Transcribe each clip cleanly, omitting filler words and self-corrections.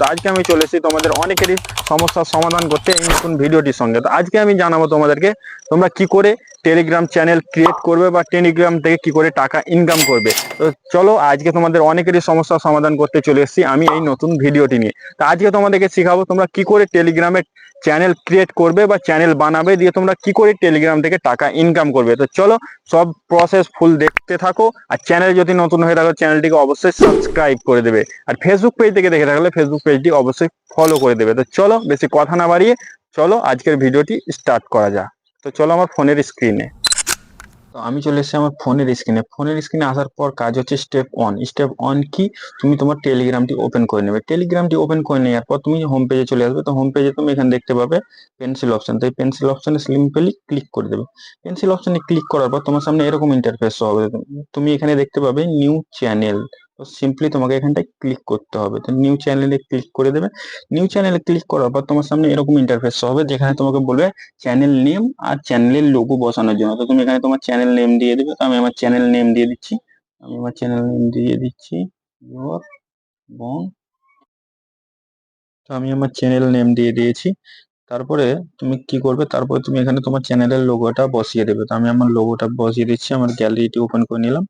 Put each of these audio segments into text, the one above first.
তো আজকে আমি চলে এসেছি তোমাদের অনেকেরই সমস্যার সমাধান করতে এই নতুন ভিডিওটির সঙ্গে। তো আজকে আমি জানাবো তোমাদেরকে তোমরা কি করে টেলিগ্রাম চ্যানেল ক্রিয়েট করবে বা টেলিগ্রাম থেকে কি করে টাকা ইনকাম করবে। তো চলো আজকে তোমাদের অনেকেরই সমস্যার সমাধান করতে চলে এসেছি আমি এই নতুন ভিডিওটি নিয়ে। তো আজকে তোমাদেরকে শেখাবো তোমরা কি করে টেলিগ্রামে চ্যানেল ক্রিয়েট করবে বা চ্যানেল বানাবে, দিয়ে তোমরা কি করে টেলিগ্রাম থেকে টাকা ইনকাম করবে। তো চলো সব প্রসেস ফুল দেখতে থাকো। আর চ্যানেল যদি নতুন হয়ে থাকো চ্যানেলটিকে অবশ্যই সাবস্ক্রাইব করে দেবে, আর ফেসবুক পেজ থেকে দেখে থাকলে ফেসবুক পেজটি অবশ্যই ফলো করে দেবে। তো চলো বেশি কথা না বাড়িয়ে চলো আজকের ভিডিওটি স্টার্ট করা যাক। তো চলো আমার ফোনের স্ক্রিনে। তো আমি চলে এসেছি আমার ফোনের স্ক্রিনে আসার পর কাজ হচ্ছে স্টেপ ওয়ান কি, তুমি তোমার টেলিগ্রামটি ওপেন করে নেবে। টেলিগ্রামটি ওপেন করে নেওয়ার পর তুমি হোম পেজে চলে আসবে। তো হোম পেজে তুমি এখানে দেখতে পাবে পেন্সিল অপশন, তো এই পেন্সিল অপশনে সিম্পলি ক্লিক করে দেবে। পেন্সিল অপশনে ক্লিক করার পর তোমার সামনে এরকম ইন্টারফেস হবে। তুমি এখানে দেখতে পাবে নিউ চ্যানেল, তো সিম্পলি তোমাকে এখানটায় ক্লিক করতে হবে। তো নিউ চ্যানেলে ক্লিক করে দেবে। নিউ চ্যানেলে ক্লিক করার পর তোমার সামনে এরকম ইন্টারফেস হবে যেখানে তোমাকে বলবে চ্যানেল নেম আর চ্যানেলের লোগো বসানোর জন্য। তো তুমি এখানে তোমার চ্যানেল নেম দিয়ে দেবে। তো আমি আমার চ্যানেল নেম দিয়ে দিচ্ছি। ইয়োর বং। তো আমি আমার চ্যানেল নেম দিয়ে দিয়েছি। তারপরে তুমি কি করবে, তারপরে তুমি এখানে তোমার চ্যানেলের লোগোটা বসিয়ে দেবে। তো আমি আমার লোগোটা বসিয়ে দিচ্ছি। আমার গ্যালারিটি ওপেন করে নিলাম।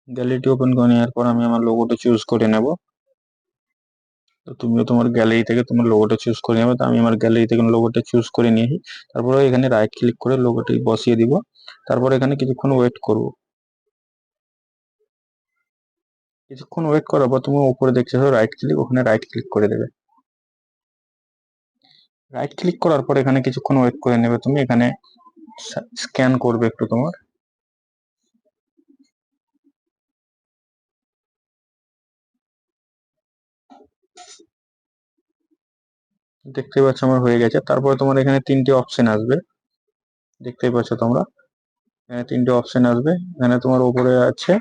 গ্যালারিটি ওপেন করে নেওয়ার পর আমি আমার লোগোটা চুজ করে নেব। তো তুমিও তোমার গ্যালারি থেকে তোমার লোগোটা চুজ করে নেবে। তো আমি আমার গ্যালারি থেকে লোগোটা চুজ করে নিয়েছি। তারপরে এখানে রাইট ক্লিক করে লোগোটি বসিয়ে দিব। তারপরে এখানে কিছুক্ষণ ওয়েট করব। কিছুক্ষণ ওয়েট করার পর তুমি উপরে দেখছো রাইট ক্লিক, ওখানে রাইট ক্লিক করে দেবে। রাইট ক্লিক করার পর এখানে কিছুক্ষণ ওয়েট করে নেবে। তুমি এখানে স্ক্যান করবে একটু তোমার। দেখতে পাচ্ছ আমার হয়ে গেছে। তারপরে তোমার এখানে তিনটে অপশন আসবে, দেখতেই পাচ্ছ তোমরা এখানে তিনটে অপশন আসবে। এখানে তোমার উপরে আছে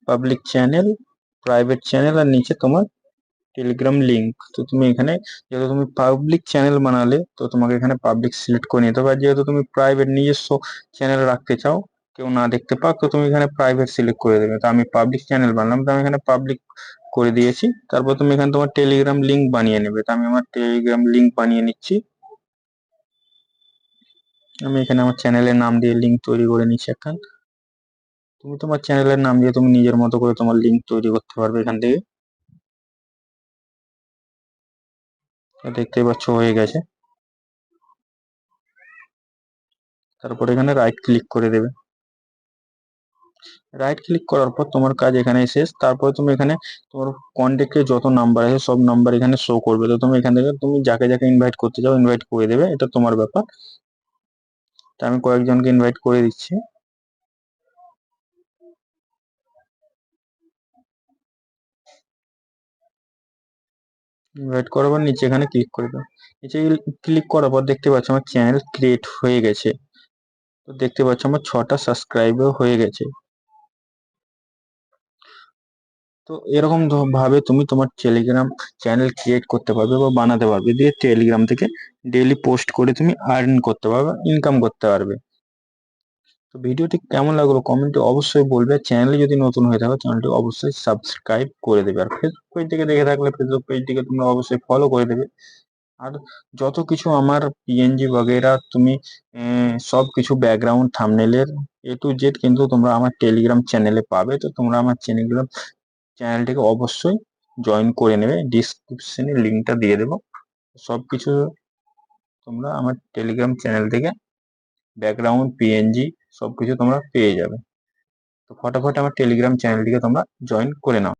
পাবলিক চ্যানেল, প্রাইভেট চ্যানেল, আর নিচে তোমার টেলিগ্রাম লিঙ্ক। তো তুমি এখানে যেহেতু তুমি পাবলিক চ্যানেল বানালে তো তোমাকে এখানে পাবলিক সিলেক্ট করে নিতে হবে। আর যেহেতু তুমি প্রাইভেট নিজস্ব চ্যানেল রাখতে চাও কেউ না দেখতে পাক, তো তুমি এখানে প্রাইভেট সিলেক্ট করে দেবে। তো আমি পাবলিক চ্যানেল বানালাম, তো আমি এখানে পাবলিক করে দিয়েছি। তারপর তুমি এখানে তোমার টেলিগ্রাম লিঙ্ক বানিয়ে নেবে। তো আমি আমার টেলিগ্রাম লিঙ্ক বানিয়ে নিচ্ছি। আমি এখানে আমার চ্যানেলের নাম দিয়ে লিঙ্ক তৈরি করে নিচ্ছি। এখন তুমি তোমার চ্যানেলের নাম দিয়ে তুমি নিজের মতো করে তোমার লিঙ্ক তৈরি করতে পারবে এখান থেকে। দেখতেই পাচ্ছ হয়ে গেছে। তারপর এখানে রাইট ক্লিক করে দেবে। রাইট ক্লিক করার পর তোমার কাজ এখানে শেষ। তারপরে তুমি এখানে তোমার কন্ট্যাক্টে যত নাম্বার আছে সব নাম্বার এখানে শো করবে। তো তুমি এখান থেকে তুমি যাকে যাকে ইনভাইট করতে চাও ইনভাইট করে দেবে, এটা তোমার ব্যাপার। তো আমি কয়েকজনকে ইনভাইট করে দিচ্ছি। ইনভাইট করার পর নিচে এখানে ক্লিক করে দাও। নিচে ক্লিক করার পর দেখতে পাচ্ছ আমার চ্যানেল ক্রিয়েট হয়ে গেছে। তো দেখতে পাচ্ছ আমার 6টা সাবস্ক্রাইবার হয়ে গেছে। তো এরকম ভাবে তুমি তোমার টেলিগ্রাম চ্যানেল ক্রিয়েট করতে পারবে বা বানাতে পারবে, দিয়ে টেলিগ্রাম থেকে ডেইলি পোস্ট করে তুমি আর্ন করতে পারবে, ইনকাম করতে পারবে। তো ভিডিওটি কেমন লাগলো কমেন্টে অবশ্যই বলবে। চ্যানেলে যদি নতুন হয়ে থাকো চ্যানেলটি অবশ্যই সাবস্ক্রাইব করে দেবে। আর ফেসবুক পেজ থেকে দেখে থাকলে ফেসবুক পেজটিকে তোমরা অবশ্যই ফলো করে দেবে। আর যত কিছু আমার পিএনজি বগেরা তুমি সব কিছু ব্যাকগ্রাউন্ড থাম্বনেলের A to Z কিন্তু তোমরা আমার টেলিগ্রাম চ্যানেলে পাবে। তো তোমরা আমার চ্যানেলটিকে অবশ্যই জয়েন করে নেবে। ডিসক্রিপশনে লিঙ্কটা দিয়ে দেবো। সবকিছু তোমরা আমার টেলিগ্রাম চ্যানেল থেকে ব্যাকগ্রাউন্ড পিএনজি সবকিছু তোমরা পেয়ে যাবে। তো ফটাফট আমার টেলিগ্রাম চ্যানেলটিকে তোমরা জয়েন করে নাও।